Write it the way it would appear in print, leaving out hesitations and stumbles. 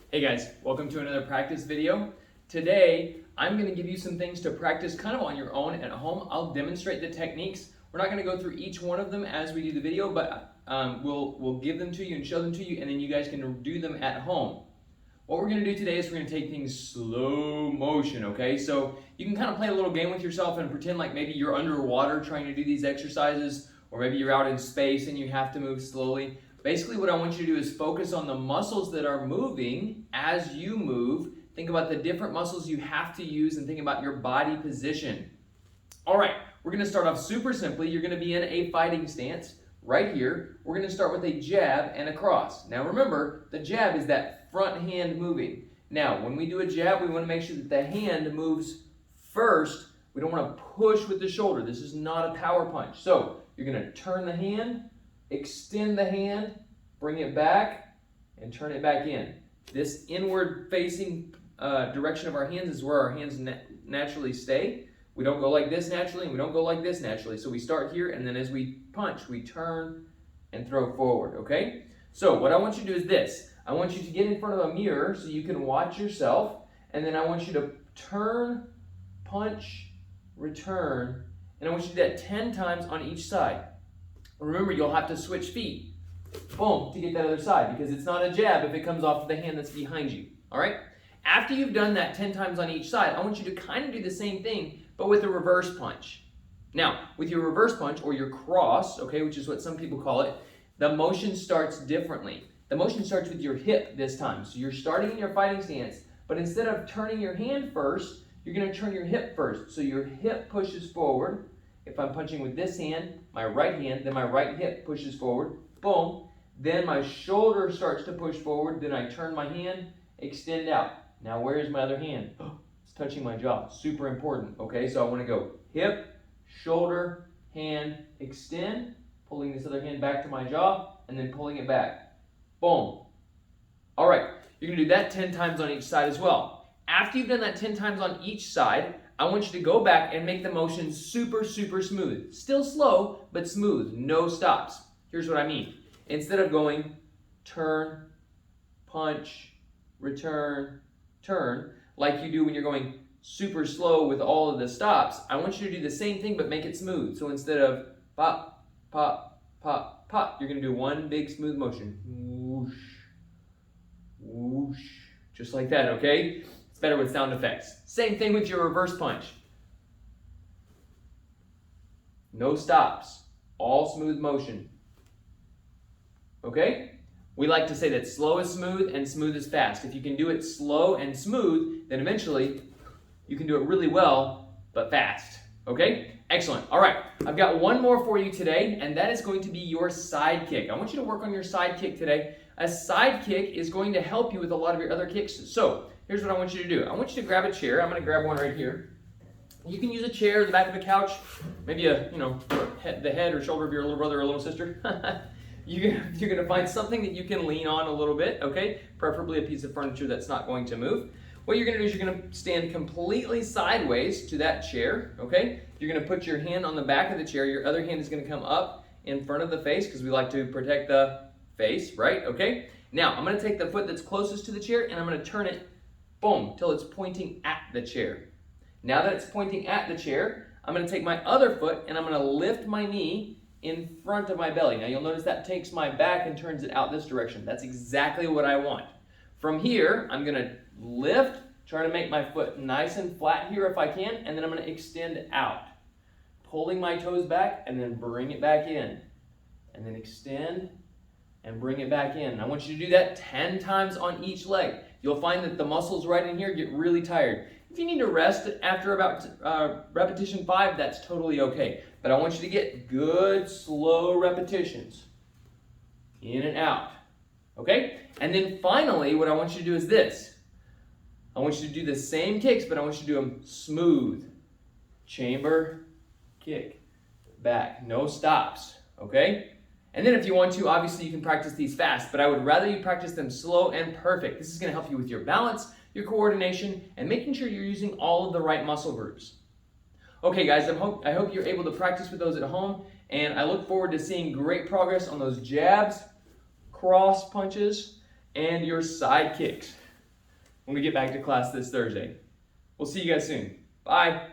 Hey guys, welcome to another practice video. Today, I'm going to give you some things to practice kind of on your own at home. I'll demonstrate the techniques. We're not going to go through each one of them as we do the video, but we'll give them to you and show them to you, and then you guys can do them at home. What we're going to do today is we're going to take things slow motion, okay? So you can kind of play a little game with yourself and pretend like maybe you're underwater trying to do these exercises, or maybe you're out in space and you have to move slowly. Basically, what I want you to do is focus on the muscles that are moving as you move. Think about the different muscles you have to use and think about your body position. All right, we're going to start off super simply. You're going to be in a fighting stance right here. We're going to start with a jab and a cross. Now remember, the jab is that front hand moving. Now, when we do a jab, we want to make sure that the hand moves first. We don't want to push with the shoulder. This is not a power punch. So you're going to turn the hand, extend the hand, bring it back, and turn it back in. This inward facing direction of our hands is where our hands naturally stay. We don't go like this naturally, and we don't go like this naturally. So we start here, and then as we punch, we turn and throw forward, okay? So what I want you to do is this. I want you to get in front of a mirror so you can watch yourself, and then I want you to turn, punch, return, and I want you to do that 10 times on each side. Remember, you'll have to switch feet, boom, to get that other side, because it's not a jab if it comes off the hand that's behind you, all right? After you've done that 10 times on each side, I want you to kind of do the same thing, but with a reverse punch. Now, with your reverse punch, or your cross, okay, which is what some people call it, the motion starts differently. The motion starts with your hip this time. So you're starting in your fighting stance, but instead of turning your hand first, you're going to turn your hip first. So your hip pushes forward. If I'm punching with this hand, my right hand, then my right hip pushes forward, boom. Then my shoulder starts to push forward, then I turn my hand, extend out. Now where is my other hand? It's touching my jaw, super important, okay? So I want to go hip, shoulder, hand, extend, pulling this other hand back to my jaw, and then pulling it back, boom. All right, you're going to do that 10 times on each side as well. After you've done that 10 times on each side, I want you to go back and make the motion super, super smooth. Still slow, but smooth, no stops. Here's what I mean. Instead of going turn, punch, return, turn, like you do when you're going super slow with all of the stops, I want you to do the same thing, but make it smooth. So instead of pop, pop, pop, pop, you're going to do one big smooth motion. Whoosh, whoosh, just like that, okay? It's better with sound effects. Same thing with your reverse punch. No stops, all smooth motion. Okay? We like to say that slow is smooth and smooth is fast. If you can do it slow and smooth, then eventually you can do it really well, but fast. Okay? Excellent. All right, I've got one more for you today, and that is going to be your side kick. I want you to work on your side kick today. A side kick is going to help you with a lot of your other kicks. So here's what I want you to do. I want you to grab a chair. I'm going to grab one right here. You can use a chair, the back of a couch, maybe the head or shoulder of your little brother or little sister. You're going to find something that you can lean on a little bit, okay? Preferably a piece of furniture that's not going to move. What you're going to do is you're going to stand completely sideways to that chair, okay? You're going to put your hand on the back of the chair. Your other hand is going to come up in front of the face because we like to protect the face, right? Okay? Now, I'm going to take the foot that's closest to the chair and I'm going to turn it, boom, till it's pointing at the chair. Now that it's pointing at the chair, I'm going to take my other foot and I'm going to lift my knee in front of my belly. Now you'll notice that takes my back and turns it out this direction. That's exactly what I want. From here, I'm going to lift, try to make my foot nice and flat here if I can, and then I'm going to extend out. Pulling my toes back and then bring it back in. And then extend and bring it back in. I want you to do that 10 times on each leg. You'll find that the muscles right in here get really tired. If you need to rest after about repetition 5, that's totally okay. But I want you to get good, slow repetitions. In and out. Okay? And then finally, what I want you to do is this. I want you to do the same kicks, but I want you to do them smooth. Chamber, kick, back. No stops. Okay? And then if you want to, obviously you can practice these fast, but I would rather you practice them slow and perfect. This is going to help you with your balance, your coordination, and making sure you're using all of the right muscle groups. Okay guys, I hope you're able to practice with those at home, and I look forward to seeing great progress on those jabs, cross punches, and your side kicks. when we get back to class this Thursday. We'll see you guys soon. Bye.